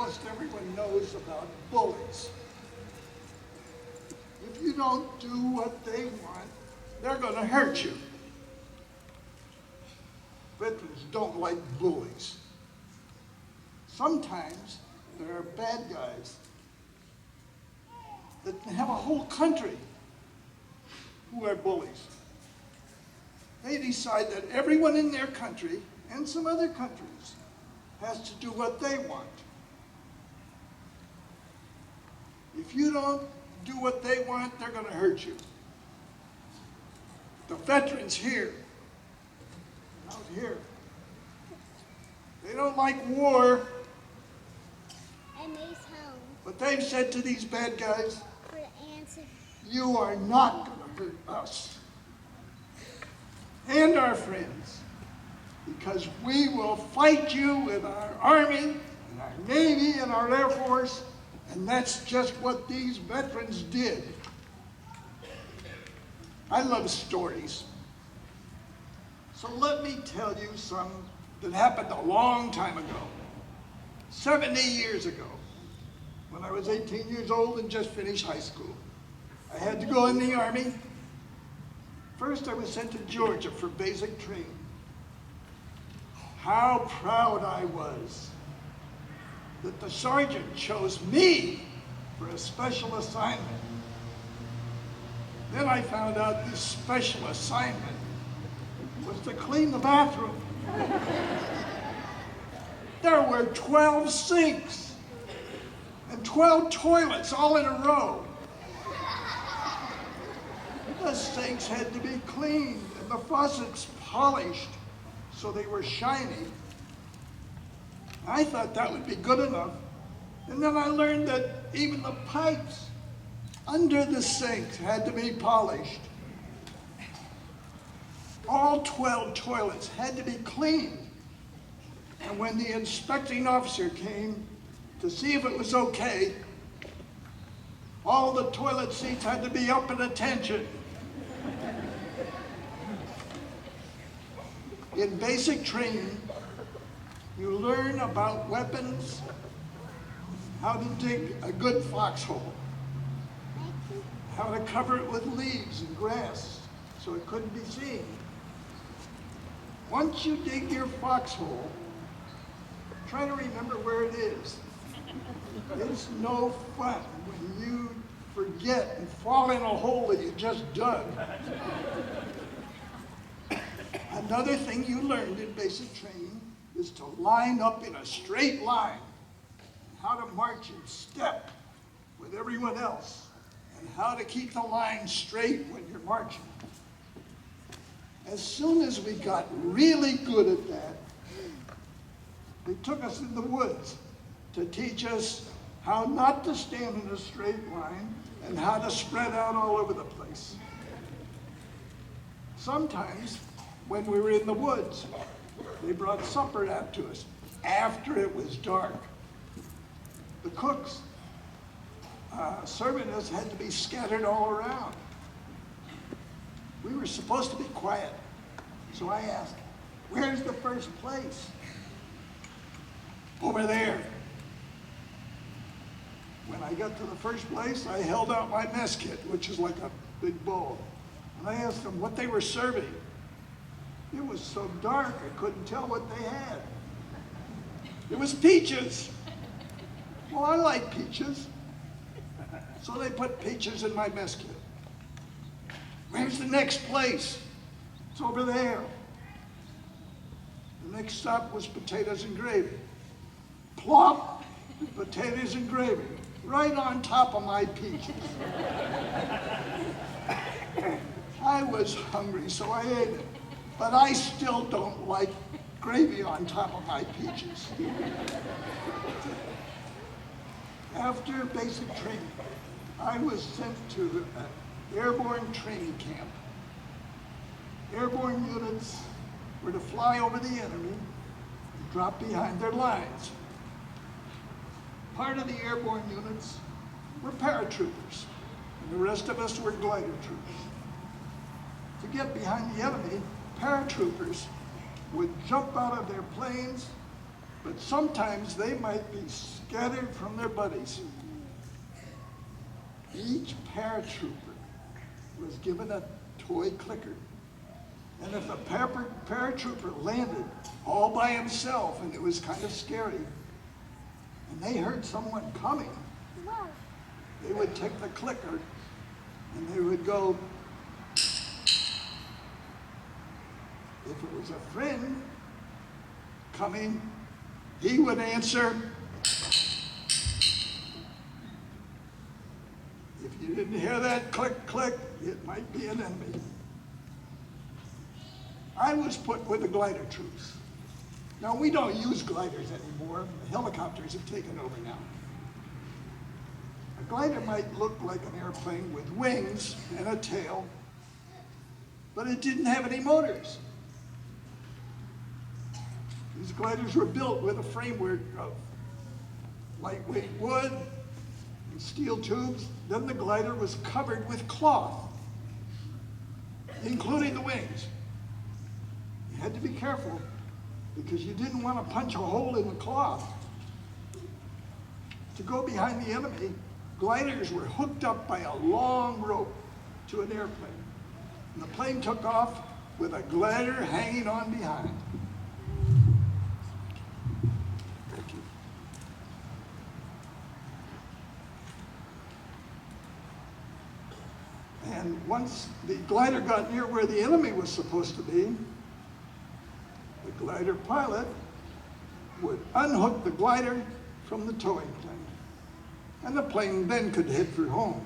almost everyone knows about bullies. If you don't do what they want, they're going to hurt you. Veterans don't like bullies. Sometimes there are bad guys that have a whole country who are bullies. They decide that everyone in their country and some other countries has to do what they want. If you don't do what they want, they're going to hurt you. The veterans here, out here, they don't like war, but they've said to these bad guys, you are not going to hurt us and our friends, because we will fight you with our Army and our Navy and our Air Force, and that's just what these veterans did. I love stories. So let me tell you some that happened a long time ago, 70 years ago, when I was 18 years old and just finished high school. I had to go in the Army. First, I was sent to Georgia for basic training. How proud I was that the sergeant chose me for a special assignment. Then I found out this special assignment was to clean the bathroom. There were 12 sinks and 12 toilets all in a row. The sinks had to be cleaned and the faucets polished so they were shiny. I thought that would be good enough. And then I learned that even the pipes under the sinks had to be polished. All 12 toilets had to be cleaned. And when the inspecting officer came to see if it was okay, all the toilet seats had to be up at attention. In basic training, you learn about weapons, how to dig a good foxhole, how to cover it with leaves and grass so it couldn't be seen. Once you dig your foxhole, try to remember where it is. It's no fun when you forget and fall in a hole that you just dug. Another thing you learned in basic training is to line up in a straight line, how to march in step with everyone else, and how to keep the line straight when you're marching. As soon as we got really good at that, they took us in the woods to teach us how not to stand in a straight line and how to spread out all over the place. Sometimes, when we were in the woods, they brought supper out to us after it was dark. The cooks serving us had to be scattered all around. We were supposed to be quiet. So I asked, where's the first place? Over there. When I got to the first place, I held out my mess kit, which is like a big bowl. And I asked them what they were serving. It was so dark, I couldn't tell what they had. It was peaches. Well, I like peaches. So they put peaches in my mess kit. Where's the next place? It's over there. The next stop was potatoes and gravy. Plop, potatoes and gravy, right on top of my peaches. I was hungry, so I ate it. But I still don't like gravy on top of my peaches. After basic training, I was sent to an airborne training camp. Airborne units were to fly over the enemy and drop behind their lines. Part of the airborne units were paratroopers, and the rest of us were glider troops. To get behind the enemy, paratroopers would jump out of their planes, but sometimes they might be scattered from their buddies. Each paratrooper was given a toy clicker. And if a paratrooper landed all by himself, and it was kind of scary, and they heard someone coming, they would take the clicker and they would go. If it was a friend coming, he would answer. If you didn't hear that click, click, it might be an enemy. I was put with the glider troops. Now, we don't use gliders anymore. The helicopters have taken over now. A glider might look like an airplane with wings and a tail, but it didn't have any motors. These gliders were built with a framework of lightweight wood and steel tubes. Then the glider was covered with cloth, including the wings. You had to be careful because you didn't want to punch a hole in the cloth. To go behind the enemy, gliders were hooked up by a long rope to an airplane. And the plane took off with a glider hanging on behind. Thank you. And once the glider got near where the enemy was supposed to be, the glider pilot would unhook the glider from the towing plane. And the plane then could head for home.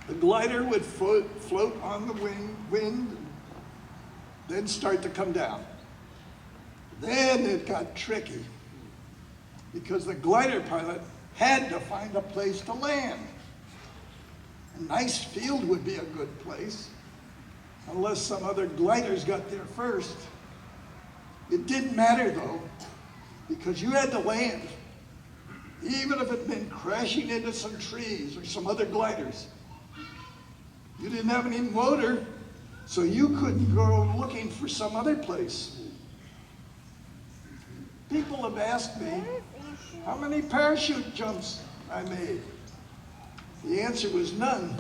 The glider would float on the wind, then start to come down. Then it got tricky because the glider pilot had to find a place to land. A nice field would be a good place, unless some other gliders got there first. It didn't matter though, because you had to land, even if it meant crashing into some trees or some other gliders. You didn't have any motor, so you couldn't go looking for some other place. People have asked me how many parachute jumps I made. The answer was none,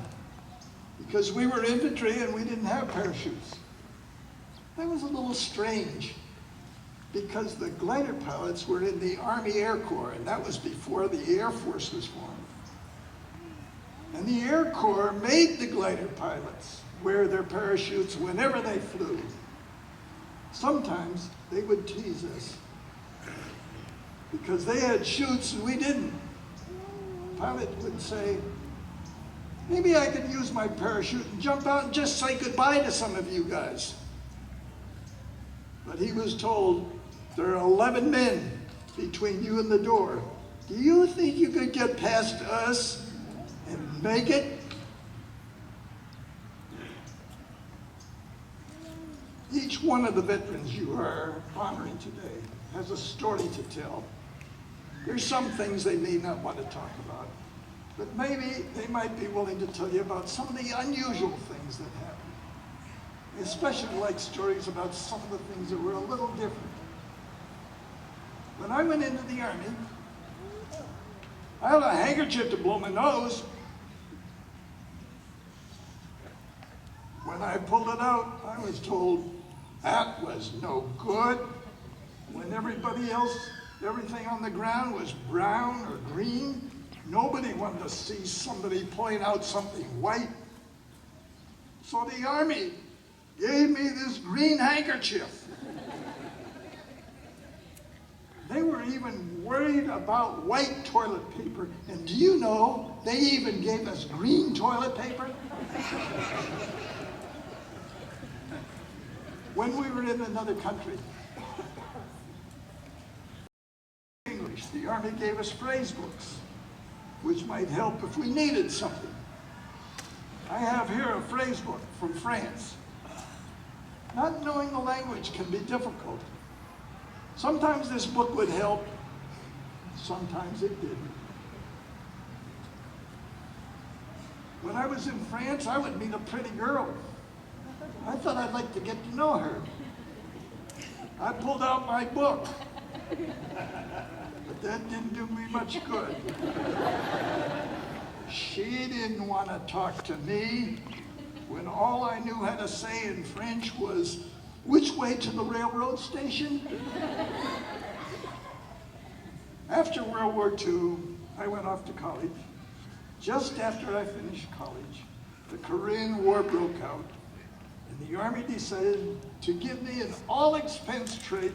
because we were infantry and we didn't have parachutes. That was a little strange, because the glider pilots were in the Army Air Corps, and that was before the Air Force was formed. And the Air Corps made the glider pilots wear their parachutes whenever they flew. Sometimes they would tease us, because they had chutes and we didn't. The pilot would say, maybe I could use my parachute and jump out and just say goodbye to some of you guys. But he was told, there are 11 men between you and the door. Do you think you could get past us and make it? Each one of the veterans you are honoring today has a story to tell. There's some things they may not want to talk about, but maybe they might be willing to tell you about some of the unusual things that happened. I especially like stories about some of the things that were a little different. When I went into the Army, I had a handkerchief to blow my nose. When I pulled it out, I was told that was no good. When everybody else, everything on the ground was brown or green, nobody wanted to see somebody pulling out something white. So the Army gave me this green handkerchief. They were even worried about white toilet paper. And do you know, they even gave us green toilet paper? When we were in another country, English, the Army gave us phrase books, which might help if we needed something. I have here a phrase book from France. Not knowing the language can be difficult. Sometimes this book would help, sometimes it didn't. When I was in France, I would meet a pretty girl. I thought I'd like to get to know her. I pulled out my book. The that didn't do me much good. She didn't want to talk to me when all I knew how to say in French was, "Which way to the railroad station?" After World War II, I went off to college. Just after I finished college, the Korean War broke out, and the Army decided to give me an all-expense paid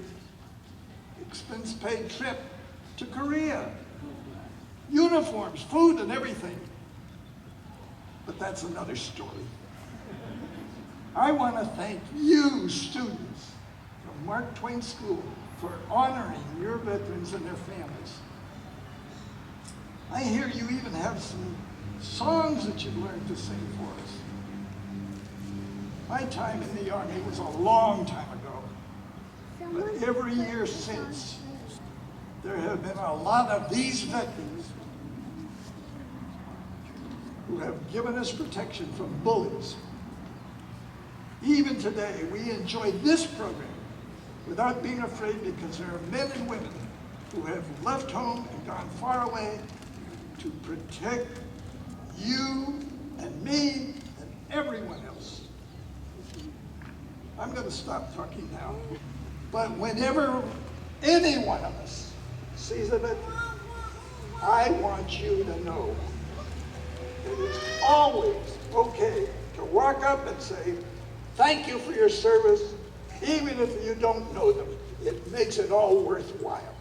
trip to Korea. Uniforms, food, and everything. But that's another story. I want to thank you, students from Mark Twain School, for honoring your veterans and their families. I hear you even have some songs that you learned to sing for us. My time in the Army was a long time ago, but every year since, there have been a lot of these veterans who have given us protection from bullies. Even today, we enjoy this program without being afraid because there are men and women who have left home and gone far away to protect you and me and everyone else. I'm going to stop talking now, but whenever any one of us sees a veteran, I want you to know that it's always okay to walk up and say, "Thank you for your service," even if you don't know them. It makes it all worthwhile.